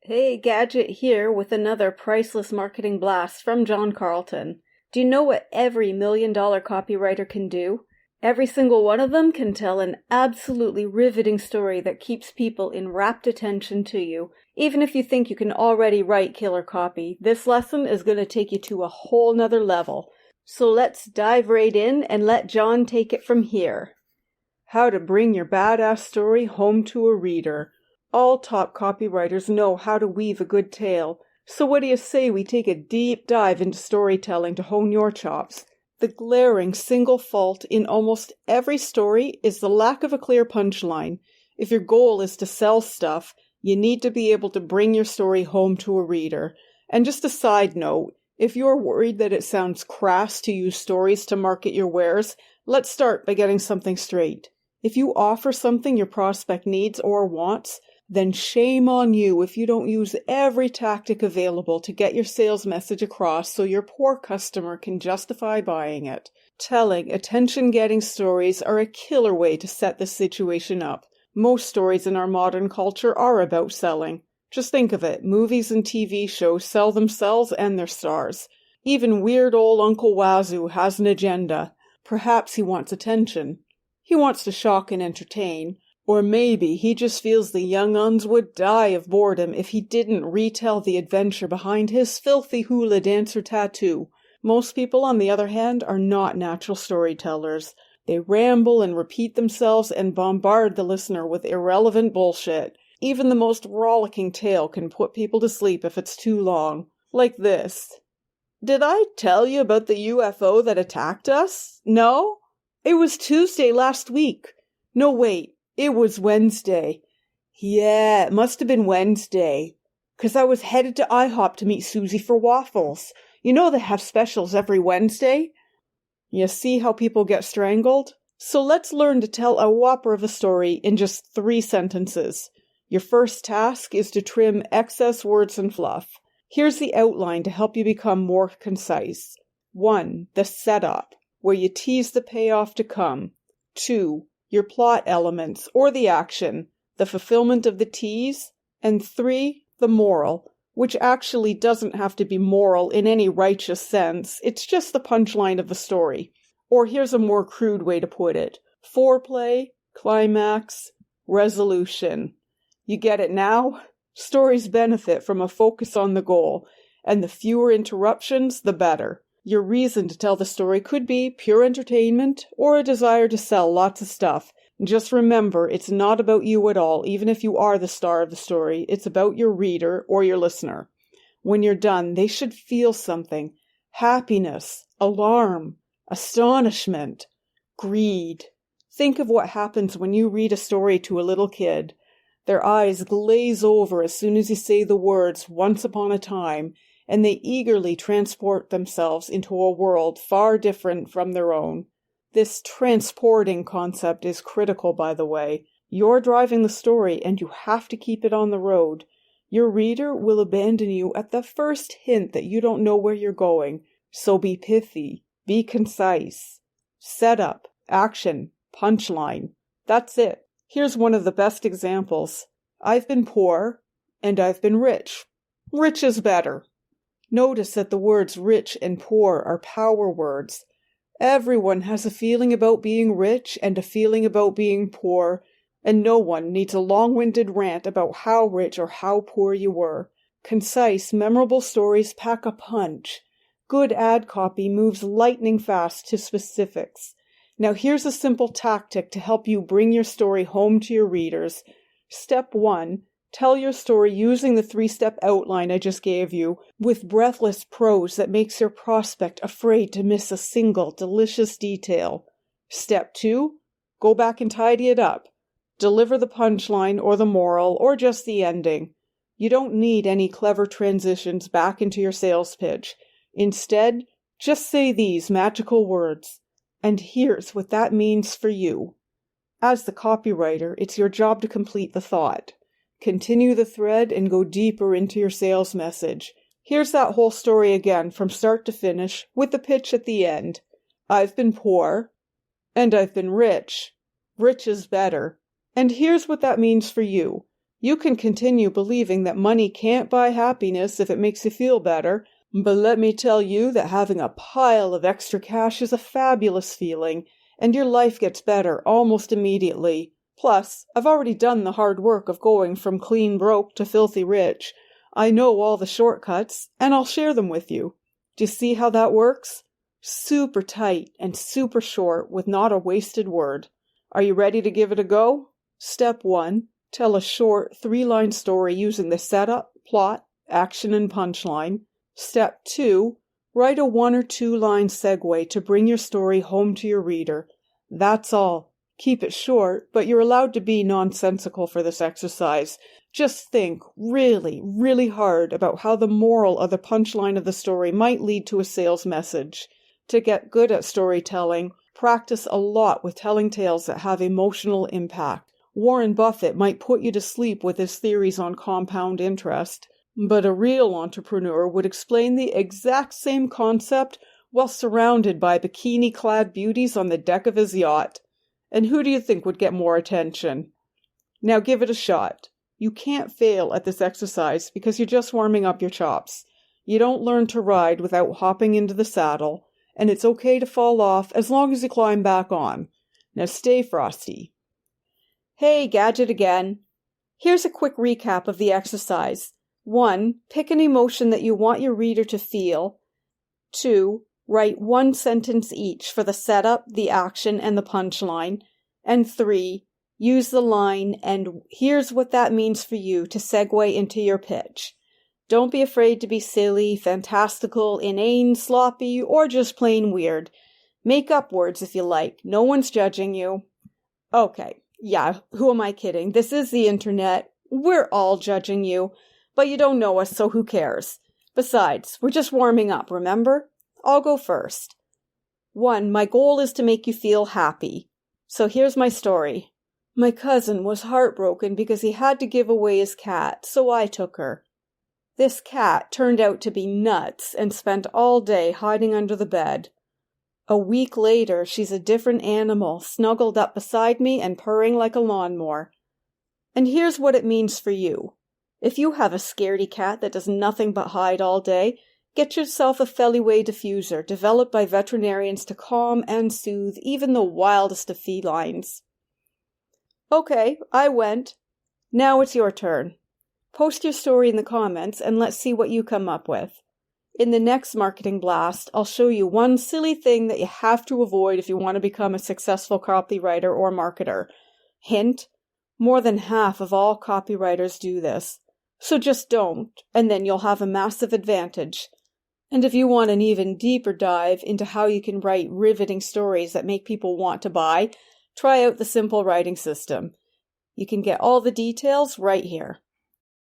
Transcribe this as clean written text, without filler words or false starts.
Hey, Gadget here with another priceless marketing blast from John Carlton. Do you know what every million-dollar copywriter can do? Every single one of them can tell an absolutely riveting story that keeps people in rapt attention to you. Even if you think you can already write killer copy, this lesson is going to take you to a whole nother level. So let's dive right in and let John take it from here. How to bring your badass story home to a reader. All top copywriters know how to weave a good tale, so what do you say we take a deep dive into storytelling to hone your chops? The glaring single fault in almost every story is the lack of a clear punchline. If your goal is to sell stuff, you need to be able to bring your story home to a reader. And just a side note, if you're worried that it sounds crass to use stories to market your wares, let's start by getting something straight. If you offer something your prospect needs or wants, then shame on you if you don't use every tactic available to get your sales message across so your poor customer can justify buying it. Telling, attention-getting stories are a killer way to set this situation up. Most stories in our modern culture are about selling. Just think of it, movies and TV shows sell themselves and their stars. Even weird old Uncle Wazoo has an agenda. Perhaps he wants attention. He wants to shock and entertain. Or maybe he just feels the young uns would die of boredom if he didn't retell the adventure behind his filthy hula dancer tattoo. Most people, on the other hand, are not natural storytellers. They ramble and repeat themselves and bombard the listener with irrelevant bullshit. Even the most rollicking tale can put people to sleep if it's too long. Like this. Did I tell you about the UFO that attacked us? No? It was Tuesday last week. No, wait. It was Wednesday. Yeah, it must have been Wednesday. 'Cause I was headed to IHOP to meet Susie for waffles. You know they have specials every Wednesday? You see how people get strangled? So let's learn to tell a whopper of a story in just 3 sentences. Your first task is to trim excess words and fluff. Here's the outline to help you become more concise. 1. The setup, where you tease the payoff to come. 2. Your plot elements, or the action, the fulfillment of the tease. And 3, the moral, which actually doesn't have to be moral in any righteous sense, it's just the punchline of the story. Or here's a more crude way to put it. Foreplay, climax, resolution. You get it now? Stories benefit from a focus on the goal, and the fewer interruptions, the better. Your reason to tell the story could be pure entertainment or a desire to sell lots of stuff. Just remember, it's not about you at all, even if you are the star of the story. It's about your reader or your listener. When you're done, they should feel something. Happiness, alarm, astonishment, greed. Think of what happens when you read a story to a little kid. Their eyes glaze over as soon as you say the words, once upon a time, and they eagerly transport themselves into a world far different from their own. This transporting concept is critical, by the way. You're driving the story, and you have to keep it on the road. Your reader will abandon you at the first hint that you don't know where you're going. So be pithy, be concise. Setup, action, punchline. That's it. Here's one of the best examples. I've been poor, and I've been rich. Rich is better. Notice that the words rich and poor are power words. Everyone has a feeling about being rich and a feeling about being poor, and no one needs a long-winded rant about how rich or how poor you were. Concise, memorable stories pack a punch. Good ad copy moves lightning fast to specifics. Now here's a simple tactic to help you bring your story home to your readers. Step 1. Tell your story using the 3-step outline I just gave you, with breathless prose that makes your prospect afraid to miss a single delicious detail. Step 2. Go back and tidy it up. Deliver the punchline or the moral or just the ending. You don't need any clever transitions back into your sales pitch. Instead, just say these magical words. And here's what that means for you. As the copywriter, it's your job to complete the thought. Continue the thread and go deeper into your sales message. Here's that whole story again from start to finish with the pitch at the end. I've been poor, and I've been rich. Rich is better. And here's what that means for you. You can continue believing that money can't buy happiness if it makes you feel better, but let me tell you that having a pile of extra cash is a fabulous feeling, and your life gets better almost immediately. Plus, I've already done the hard work of going from clean broke to filthy rich. I know all the shortcuts, and I'll share them with you. Do you see how that works? Super tight and super short with not a wasted word. Are you ready to give it a go? Step 1. Tell a short 3-line story using the setup, plot, action, and punchline. Step 2. Write a 1 or 2-line segue to bring your story home to your reader. That's all. Keep it short, but you're allowed to be nonsensical for this exercise. Just think really, really hard about how the moral or the punchline of the story might lead to a sales message. To get good at storytelling, practice a lot with telling tales that have emotional impact. Warren Buffett might put you to sleep with his theories on compound interest, but a real entrepreneur would explain the exact same concept while surrounded by bikini-clad beauties on the deck of his yacht. And who do you think would get more attention? Now give it a shot. You can't fail at this exercise because you're just warming up your chops. You don't learn to ride without hopping into the saddle, and it's okay to fall off as long as you climb back on. Now stay frosty. Hey, Gadget again. Here's a quick recap of the exercise. 1. Pick an emotion that you want your reader to feel. 2. Write 1 sentence each for the setup, the action, and the punchline. And 3. Use the line, and here's what that means for you to segue into your pitch. Don't be afraid to be silly, fantastical, inane, sloppy, or just plain weird. Make up words if you like. No one's judging you. Okay. Yeah, who am I kidding? This is the internet. We're all judging you. But you don't know us, so who cares? Besides, we're just warming up, remember? I'll go first. 1. My goal is to make you feel happy. So here's my story. My cousin was heartbroken because he had to give away his cat, so I took her. This cat turned out to be nuts and spent all day hiding under the bed. A week later, she's a different animal, snuggled up beside me and purring like a lawnmower. And here's what it means for you. If you have a scaredy cat that does nothing but hide all day, get yourself a Feliway diffuser developed by veterinarians to calm and soothe even the wildest of felines. Okay, I went. Now it's your turn. Post your story in the comments and let's see what you come up with. In the next marketing blast, I'll show you one silly thing that you have to avoid if you want to become a successful copywriter or marketer. Hint, more than half of all copywriters do this. So just don't, and then you'll have a massive advantage. And if you want an even deeper dive into how you can write riveting stories that make people want to buy, try out the simple writing system. You can get all the details right here.